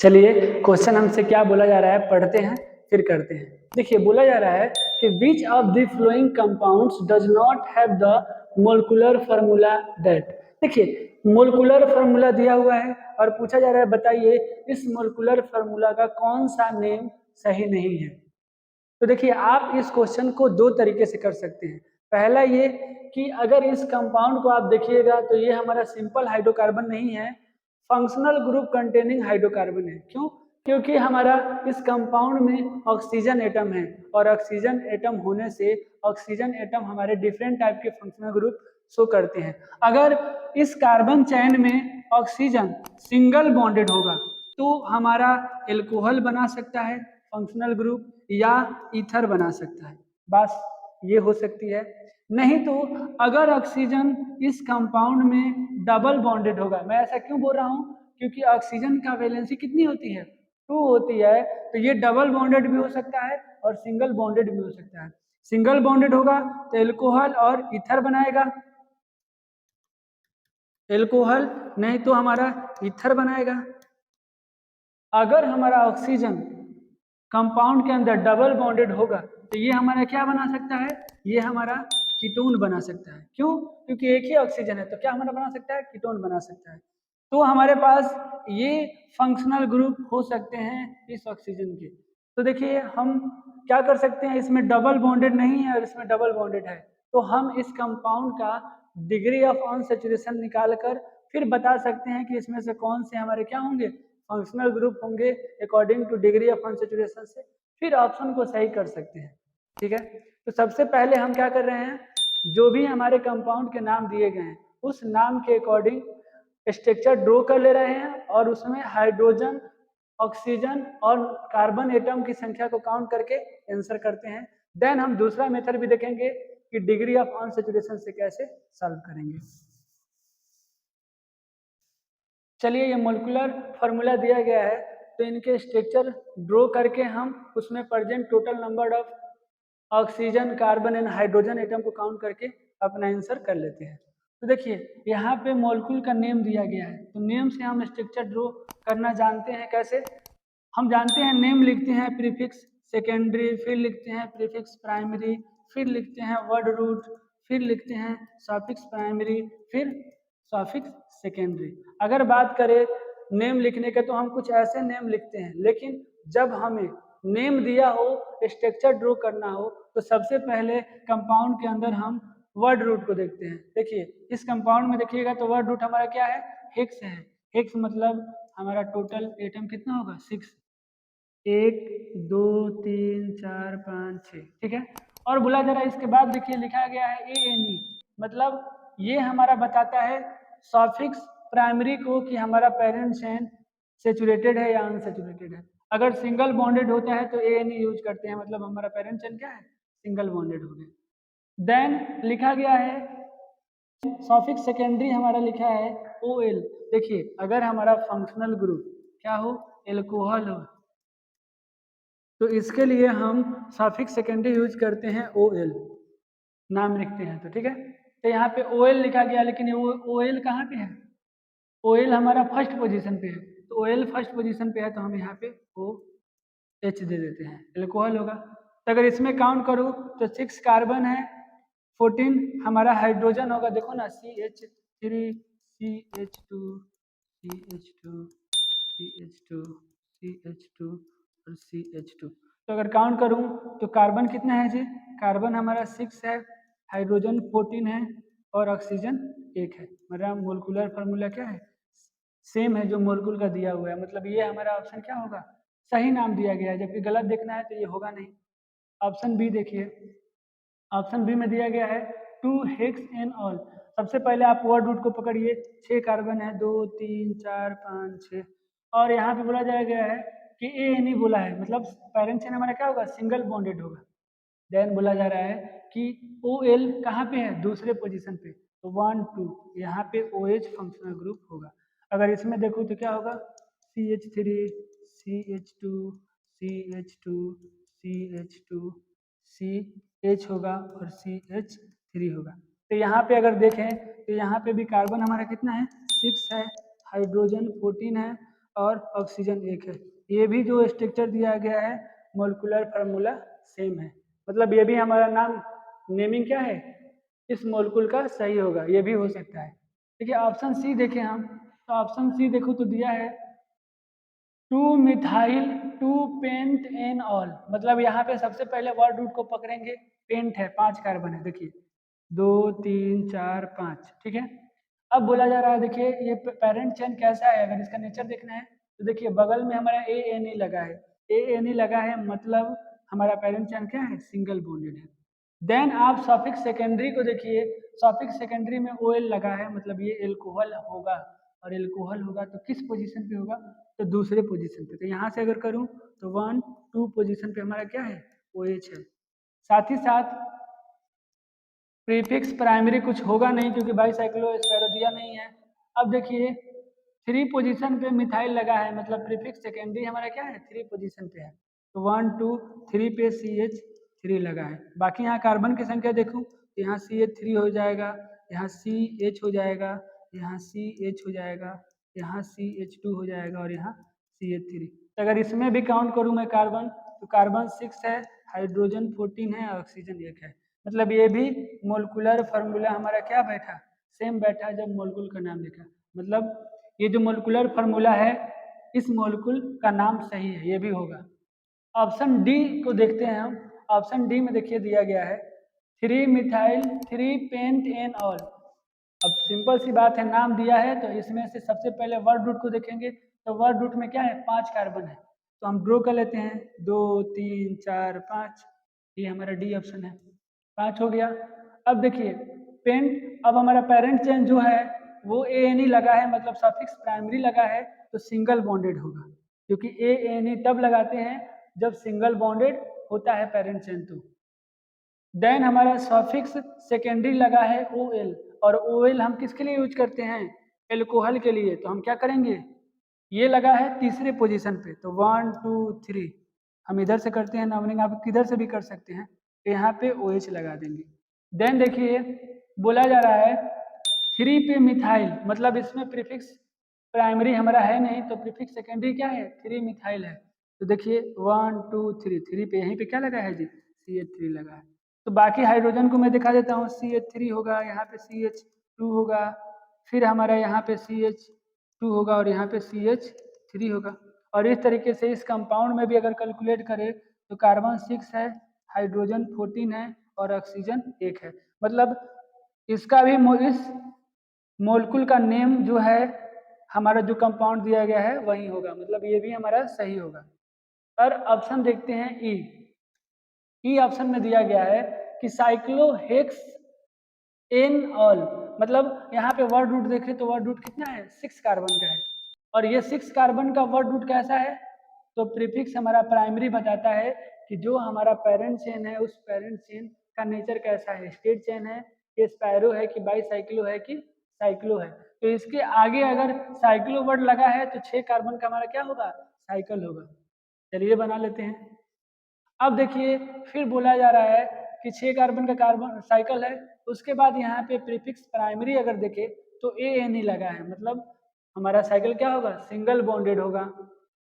चलिए क्वेश्चन हमसे क्या बोला जा रहा है पढ़ते हैं फिर करते हैं। देखिए बोला जा रहा है कि which of the flowing compounds does not have the molecular formula that. देखिए मोलिकुलर फार्मूला दिया हुआ है और पूछा जा रहा है बताइए इस मोलिकुलर फार्मूला का कौन सा नेम सही नहीं है। तो देखिए आप इस क्वेश्चन को दो तरीके से कर सकते हैं। पहला ये कि अगर इस कंपाउंड को आप देखिएगा तो ये हमारा सिंपल हाइड्रोकार्बन नहीं है, फंक्शनल ग्रुप कंटेनिंग हाइड्रोकार्बन है। क्यों? क्योंकि हमारा इस कंपाउंड में ऑक्सीजन एटम है और ऑक्सीजन एटम होने से ऑक्सीजन एटम हमारे डिफरेंट टाइप के फंक्शनल ग्रुप शो करते हैं। अगर इस कार्बन चैन में ऑक्सीजन सिंगल बॉन्डेड होगा तो हमारा एल्कोहल बना सकता है फंक्शनल ग्रुप, या ईथर बना सकता है। बस ये हो सकती है। नहीं तो अगर ऑक्सीजन इस कंपाउंड में डबल बॉन्डेड होगा, मैं ऐसा क्यों बोल रहा हूँ क्योंकि ऑक्सीजन का वैलेंसी कितनी होती है, 2 होती है, तो ये डबल बॉन्डेड भी हो सकता है और सिंगल बॉन्डेड भी हो सकता है। सिंगल बॉन्डेड होगा तो एल्कोहल और ईथर बनाएगा, एल्कोहल, नहीं तो हमारा ईथर बनाएगा। अगर हमारा ऑक्सीजन कंपाउंड के अंदर डबल बॉन्डेड होगा तो ये हमारा क्या बना सकता है, ये हमारा कीटोन बना सकता है। क्यों? क्योंकि एक ही ऑक्सीजन है तो क्या हमारा बना सकता है, कीटोन बना सकता है। तो हमारे पास ये फंक्शनल ग्रुप हो सकते हैं इस ऑक्सीजन के। तो देखिए हम क्या कर सकते हैं, इसमें डबल बॉन्डेड नहीं है और इसमें डबल बॉन्डेड है, तो हम इस कंपाउंड का डिग्री ऑफ अनसैचुरेशन निकाल कर फिर बता सकते हैं कि इसमें से कौन से हमारे क्या होंगे, फंक्शनल ग्रुप होंगे according two degree of unsaturation से, फिर ऑप्शन को सही कर सकते हैं। ठीक है, तो सबसे पहले हम क्या कर रहे हैं, जो भी हमारे कंपाउंड के नाम दिए गए हैं उस नाम के अकॉर्डिंग स्ट्रक्चर ड्रॉ कर ले रहे हैं और उसमें हाइड्रोजन, ऑक्सीजन और कार्बन एटम की संख्या को काउंट करके आंसर करते हैं। देन हम दूसरा मेथड भी देखेंगे कि डिग्री ऑफ अनसैचुरेशन से कैसे सॉल्व करेंगे। चलिए ये मोलिकुलर फार्मूला दिया गया है तो इनके स्ट्रक्चर ड्रॉ करके हम उसमें present total number of oxygen, carbon and hydrogen atom को काउंट करके अपना आंसर कर लेते हैं। तो देखिए यहाँ पे मॉलिक्यूल का नेम दिया गया है तो नेम से हम स्ट्रक्चर ड्रॉ करना जानते हैं। कैसे? हम जानते हैं नेम लिखते हैं प्रीफिक्स सेकेंडरी, फिर लिखते हैं प्रीफिक्स प्राइमरी, फिर लिखते हैं वर्ड रूट, फिर लिखते हैं सफिक्स प्राइमरी, फिर सफिक्स सेकेंडरी। अगर बात करें नेम लिखने के तो हम कुछ ऐसे नेम लिखते हैं, लेकिन जब हमें नेम दिया हो, स्ट्रक्चर ड्रॉ करना हो तो सबसे पहले कंपाउंड के अंदर हम वर्ड रूट को देखते हैं। देखिए इस कंपाउंड में देखिएगा तो वर्ड रूट हमारा क्या है, हेक्स है। हेक्स मतलब हमारा टोटल एटम कितना होगा, 6, 1 2 3 4 5 6। ठीक है, और बोला जा रहा है इसके बाद देखिए लिखा गया है ANE, मतलब ये हमारा बताता है सॉफिक्स प्राइमरी को कि हमारा पेरेंट चेन सेचुरेटेड है या अनसेचुरेटेड है। अगर सिंगल बॉन्डेड होता है तो ANE यूज करते हैं, मतलब हमारा पेरेंट चेन क्या है, सिंगल बॉन्डेड हो गया। देन लिखा गया है सॉफिक्स सेकेंडरी, हमारा लिखा है OL। देखिए अगर हमारा फंक्शनल ग्रुप क्या हो, एल्कोहल हो, तो इसके लिए हम सफिक्स सेकेंडरी यूज करते हैं OL, नाम लिखते हैं। तो ठीक है, तो यहाँ पे OL लिखा गया, लेकिन ये OL कहाँ पे है, OL हमारा फर्स्ट पोजीशन पे है, तो OL फर्स्ट पोजीशन पे है तो हम यहाँ पे OH दे देते हैं, एल्कोहल होगा। तो अगर इसमें काउंट करूँ तो 6 कार्बन है, 14 हमारा हाइड्रोजन होगा, देखो ना CH3 CH2 CH2 CH2 CH2 और CH2। तो अगर काउंट करूं तो कार्बन कितना है जी, कार्बन हमारा 6 है, हाइड्रोजन 14 है और ऑक्सीजन 1 है। हमारा मोलिकुलर फार्मूला क्या है, सेम है जो मोलिकुल का दिया हुआ है, मतलब ये हमारा ऑप्शन क्या होगा, सही नाम दिया गया है, जबकि गलत देखना है तो ये होगा नहीं। ऑप्शन बी देखिए, ऑप्शन बी में दिया गया है 2 हेक्स इन ऑल। सबसे पहले आप वर्ड रूट को पकड़िए, 6 कार्बन है, 2 3 4 5 6, और यहाँ पे बोला जाया गया है कि ANE बोला है, मतलब पेरेंट चेन हमारा क्या होगा, सिंगल बॉन्डेड होगा। देन बोला जा रहा है कि OL कहाँ पे है, दूसरे पोजीशन पे, तो 1 2 यहाँ पे OH फंक्शनल ग्रुप होगा। अगर इसमें देखो तो क्या होगा, CH3 CH2 CH2 CH2 CH होगा और CH3 होगा। तो यहाँ पे अगर देखें तो यहाँ पे भी कार्बन हमारा कितना है, 6 है, हाइड्रोजन 14 है और ऑक्सीजन 1 है। ये भी जो स्ट्रक्चर दिया गया है मोलिकुलर फार्मूला सेम है, मतलब ये भी हमारा नाम नेमिंग क्या है इस मोलिकुल का सही होगा, ये भी हो सकता है। ठीक है, ऑप्शन सी देखें हम, तो ऑप्शन सी देखो तो दिया है 2 मिथाइल 2 पेंट एन ऑल, मतलब यहाँ पे सबसे पहले वर्ड रूट को पकड़ेंगे, पेंट है 5 कार्बन है, देखिए 2 3 4 5, ठीक है। अब बोला जा रहा है देखिए ये पेरेंट चेन कैसा है, अगर इसका नेचर देखना है तो देखिए बगल में हमारा ए एन ई लगा है, ए एन ई लगा है मतलब हमारा पेरेंट चेन क्या है, सिंगल बॉन्डेड है। देन आप सफिक्स सेकेंडरी को देखिए, सफिक्स सेकेंडरी में ओ एल लगा है मतलब ये एल्कोहल होगा, और एल्कोहल होगा तो किस पोजीशन पे होगा, तो दूसरे पोजीशन पे। तो यहाँ से अगर करूँ तो 1 2 पोजीशन पे हमारा क्या है, ओ एच है। साथ ही साथ प्रीफिक्स प्राइमरी कुछ होगा नहीं क्योंकि बाईसाइक्लोस्पेरो दिया नहीं है। अब देखिए 3 पोजीशन पे मिथाइल लगा है मतलब प्रीफिक्स सेकेंडरी हमारा क्या है 3 पोजीशन पे है, तो 1 2 3 पे CH3 लगा है। बाकी यहाँ कार्बन की संख्या देखूँ तो यहाँ CH3 हो जाएगा, यहाँ CH हो जाएगा, यहाँ CH हो जाएगा, यहाँ CH2 हो जाएगा और यहाँ CH3। तो अगर इसमें भी काउंट करूँ मैं कार्बन तो कार्बन 6 है, हाइड्रोजन 14 है, ऑक्सीजन 1 है। मतलब ये भी मोलिकुलर फार्मूला हमारा क्या बैठा, सेम बैठा जब मोलिकुल का नाम लिखा, मतलब ये जो मोलिकुलर फार्मूला है इस मोलिकुल का नाम सही है, ये भी होगा। ऑप्शन डी को देखते हैं हम, ऑप्शन डी में देखिए दिया गया है 3 मिथाइल 3 पेंट एन ऑल। अब सिंपल सी बात है, नाम दिया है तो इसमें से सबसे पहले वर्ड रूट को देखेंगे, तो वर्ड रूट में क्या है 5 कार्बन है, तो हम ड्रॉ कर लेते हैं 2 3 4 5, ये हमारा डी ऑप्शन है, 5 हो गया। अब देखिए पेंट, अब हमारा पेरेंट चेन जो है वो ए एन ई लगा है मतलब सफिक्स प्राइमरी लगा है तो सिंगल बॉन्डेड होगा, क्योंकि ए एन ई तब लगाते हैं जब सिंगल बॉन्डेड होता है पेरेंट चेन। तो देन हमारा सफिक्स सेकेंडरी लगा है ओ एल, और ओ एल हम किसके लिए यूज करते हैं, एल्कोहल के लिए, तो हम क्या करेंगे ये लगा है तीसरे पोजीशन पे तो 1 2 3 हम इधर से करते हैं नंबरिंग, आप किधर से भी कर सकते हैं, तो यहाँ पे ओ एच लगा देंगे। देन देखिए बोला जा रहा है 3 पे मिथाइल, मतलब इसमें प्रीफिक्स प्राइमरी हमारा है नहीं तो प्रीफिक्स सेकेंडरी क्या है 3 मिथाइल है, तो देखिए 1 2 3 3 पे यहीं पे क्या लगा है जी CH3 लगा है। तो बाकी हाइड्रोजन को मैं दिखा देता हूँ, CH3 होगा, यहाँ पे CH2 होगा, फिर हमारा यहाँ पे CH2 होगा और यहाँ पे CH3 होगा। और इस तरीके से इस कंपाउंड में भी अगर कैलकुलेट करें तो कार्बन 6 है, हाइड्रोजन 14 है और ऑक्सीजन 1 है, मतलब इसका भी इस मोलिकुल का नेम जो है हमारा जो कंपाउंड दिया गया है वही होगा, मतलब ये भी हमारा सही होगा। और ऑप्शन देखते हैं ई, ई ऑप्शन में दिया गया है कि साइक्लोहेक्स एन ऑल, मतलब यहाँ पे वर्ड रूट देखें तो वर्ड रूट कितना है 6 कार्बन का है, और ये 6 कार्बन का वर्ड रूट कैसा है, तो प्रीफिक्स हमारा प्राइमरी बताता है कि जो हमारा पेरेंट चेन है उस पेरेंट चेन का नेचर कैसा है, स्टेट चेन है, ये स्पायरो है कि बाईसाइक्लो है कि साइक्लो है। तो इसके आगे अगर साइक्लो वर्ड लगा है तो 6 कार्बन का हमारा क्या होगा, साइकिल होगा। चलिए बना लेते हैं। अब देखिए फिर बोला जा रहा है कि 6 कार्बन का कार्बन साइकिल है, उसके बाद यहाँ पे प्रीफिक्स प्राइमरी अगर देखें तो ए एन ई लगा है, मतलब हमारा साइकिल क्या होगा, सिंगल बॉन्डेड होगा।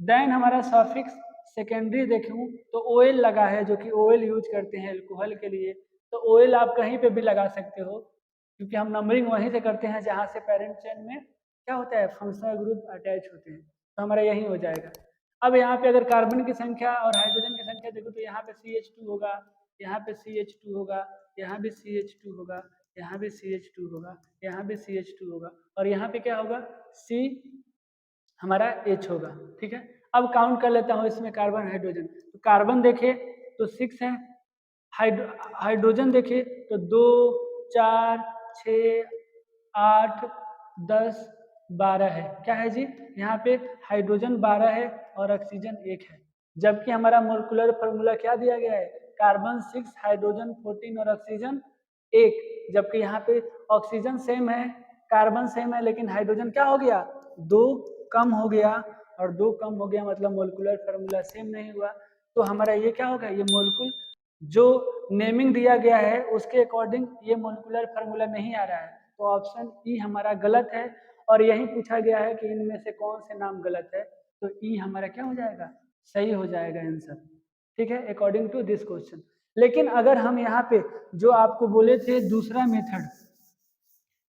देन हमारा सफिक्स सेकेंडरी देखूँ तो ओ एल लगा है, जो कि ओ एल यूज करते हैं एल्कोहल के लिए, तो ओ एल आप कहीं पे भी लगा सकते हो क्योंकि हम नंबरिंग वहीं से करते हैं जहाँ से पेरेंट चेन में क्या होता है फंक्शनल ग्रुप अटैच होते हैं, तो हमारा यही हो जाएगा। अब यहाँ पे अगर कार्बन की संख्या और हाइड्रोजन की संख्या देखो तो यहाँ पे CH2 होगा, यहाँ पे CH2 होगा, यहाँ भी CH2 होगा, यहाँ भी CH2 होगा, यहाँ भी CH2 होगा, और यहाँ पे क्या होगा C हमारा H होगा। ठीक है, अब काउंट कर लेता हूँ इसमें कार्बन हाइड्रोजन, तो कार्बन देखे तो 6 है, हाइड्रोजन देखे तो 2 4 6 8 10 12 है, क्या है जी यहाँ पे हाइड्रोजन 12 है और ऑक्सीजन 1 है, जबकि हमारा मोलिकुलर फार्मूला क्या दिया गया है कार्बन 6 हाइड्रोजन 14 और ऑक्सीजन 1, जबकि यहाँ पे ऑक्सीजन सेम है, कार्बन सेम है, लेकिन हाइड्रोजन क्या हो गया 2 कम हो गया, और 2 कम हो गया मतलब मोलिकुलर फार्मूला सेम नहीं हुआ। तो हमारा ये क्या होगा, ये मोलिकुल जो नेमिंग दिया गया है उसके अकॉर्डिंग ये मोलिकुलर फार्मूला नहीं आ रहा है, तो ऑप्शन ई हमारा गलत है। और यही पूछा गया है कि इनमें से कौन से नाम गलत है, तो ई हमारा क्या हो जाएगा, सही हो जाएगा आंसर। ठीक है, अकॉर्डिंग टू दिस क्वेश्चन। लेकिन अगर हम यहाँ पे जो आपको बोले थे दूसरा मेथड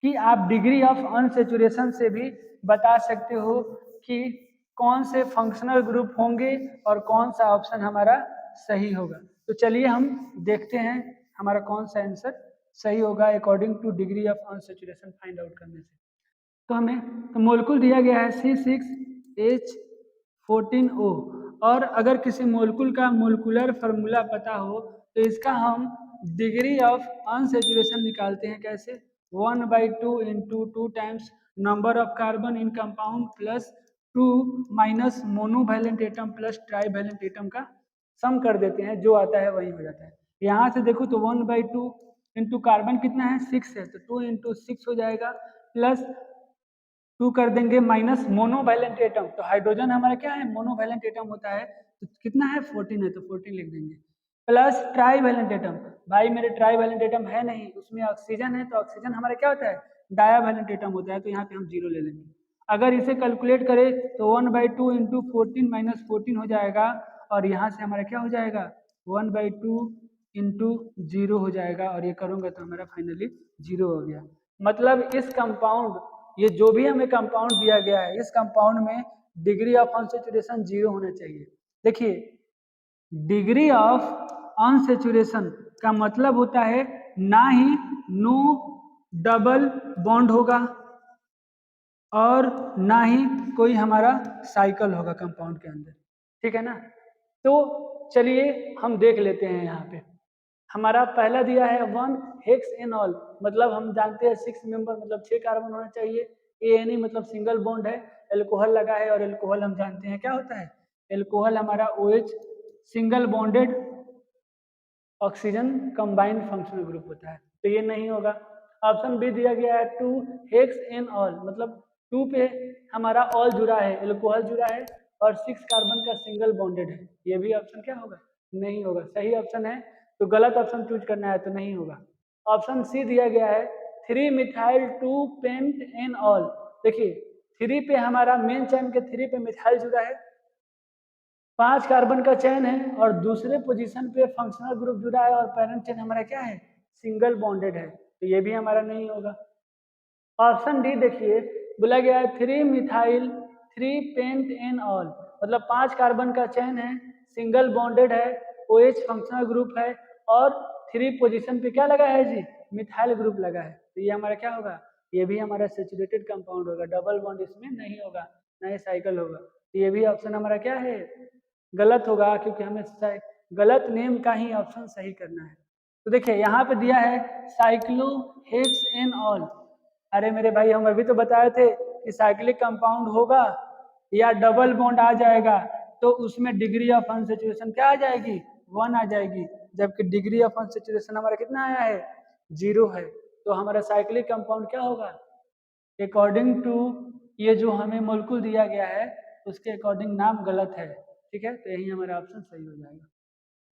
कि आप डिग्री ऑफ अनसेचुरेशन से भी बता सकते हो कि कौन से फंक्शनल ग्रुप होंगे और कौन सा ऑप्शन हमारा सही होगा, तो चलिए हम देखते हैं हमारा कौन सा आंसर सही होगा according two degree of unsaturation find out करने से। तो हमें तो मोलकुल दिया गया है C6H14O, और अगर किसी मोलकुल का मोलकुलर फार्मूला पता हो तो इसका हम डिग्री ऑफ अनसेचुरेशन निकालते हैं कैसे, 1/2 into 2 times number of carbon in compound plus 2 minus monovalent atom plus trivalent atom का सम कर देते हैं, जो आता है वही हो जाता है। यहाँ से देखो तो 1/2 इंटू कार्बन कितना है 6 है, तो 2 इंटू 6 हो जाएगा, प्लस 2 कर देंगे माइनस मोनोवैलेंट एटम, तो हाइड्रोजन हमारा क्या है, मोनोवैलेंट एटम होता है, तो कितना है 14 है, तो 14 लिख देंगे, प्लस ट्राईवैलेंट एटम, भाई मेरे ट्राईवैलेंट एटम है नहीं, उसमें ऑक्सीजन है, तो ऑक्सीजन हमारा क्या होता है, डायावैलेंट एटम होता है, तो यहाँ पे हम 0 ले लेंगे। अगर इसे कैलकुलेट करें तो 1/2 इंटू 14 माइनस 14 हो जाएगा, और यहाँ से हमारा क्या हो जाएगा 1/2 इंटू 0 हो जाएगा, और ये करूँगा तो हमारा फाइनली 0 हो गया। मतलब इस कंपाउंड, ये जो भी हमें कंपाउंड दिया गया है, इस कंपाउंड में डिग्री ऑफ अनसेचुरेशन 0 होना चाहिए। देखिए डिग्री ऑफ अनसेचुरेशन का मतलब होता है ना ही नो डबल बॉन्ड होगा और ना ही कोई हमारा साइकिल होगा कंपाउंड के अंदर, ठीक है ना। तो चलिए हम देख लेते हैं, यहाँ पे हमारा पहला दिया है 1 हेक्स एन ऑल, मतलब हम जानते हैं 6 मेंबर मतलब 6 कार्बन होना चाहिए, एएनई मतलब सिंगल बॉन्ड है, एल्कोहल लगा है, और एल्कोहल हम जानते हैं क्या होता है, एल्कोहल हमारा OH single bonded oxygen combined functional group होता है, तो ये नहीं होगा। ऑप्शन बी दिया गया है 2 हेक्स एन ऑल, मतलब 2 पे हमारा ऑल जुड़ा है, एल्कोहल जुड़ा है, और 6 कार्बन का सिंगल बॉन्डेड है, ये भी ऑप्शन क्या होगा, नहीं होगा। सही ऑप्शन है तो गलत ऑप्शन चूज करना है, तो नहीं होगा। ऑप्शन सी दिया गया है 3 मिथाइल 2 पेंट एन ऑल, देखिए 3 पे हमारा मेन चैन के 3 पे मिथाइल जुड़ा है, 5 कार्बन का चेन है, और दूसरे पोजीशन पे फंक्शनल ग्रुप जुड़ा है, और पेरेंट चेन हमारा क्या है, सिंगल बॉन्डेड है, तो ये भी हमारा नहीं होगा। ऑप्शन डी देखिए, बोला गया है 3 मिथाइल 3 पेंट एन ऑल, मतलब 5 कार्बन का चेन है, सिंगल बॉन्डेड है, OH फंक्शनल ग्रुप है, और 3 पोजीशन पे क्या लगा है जी, मिथाइल ग्रुप लगा है, तो ये हमारा क्या होगा, ये भी हमारा सेचुरेटेड कंपाउंड होगा, डबल बॉन्ड इसमें नहीं होगा, ना ही साइकिल होगा, तो ये भी ऑप्शन हमारा क्या है, गलत होगा, क्योंकि हमें गलत नेम का ही ऑप्शन सही करना है। तो देखिए यहाँ पे दिया है साइक्लोहेक्स एन ऑल, अरे मेरे भाई हम अभी तो बताए थे कि साइक्लिक कंपाउंड होगा या डबल बॉन्ड आ जाएगा, तो उसमें डिग्री ऑफ अनसेचुरेशन क्या आ जाएगी, 1 आ जाएगी, जबकि डिग्री ऑफ अनसेचुरेशन हमारा कितना आया है, 0 है, तो हमारा साइक्लिक कंपाउंड क्या होगा, अकॉर्डिंग टू ये जो हमें मोलेक्युल दिया गया है उसके अकॉर्डिंग नाम गलत है, ठीक है, तो यही हमारा ऑप्शन सही हो जाएगा।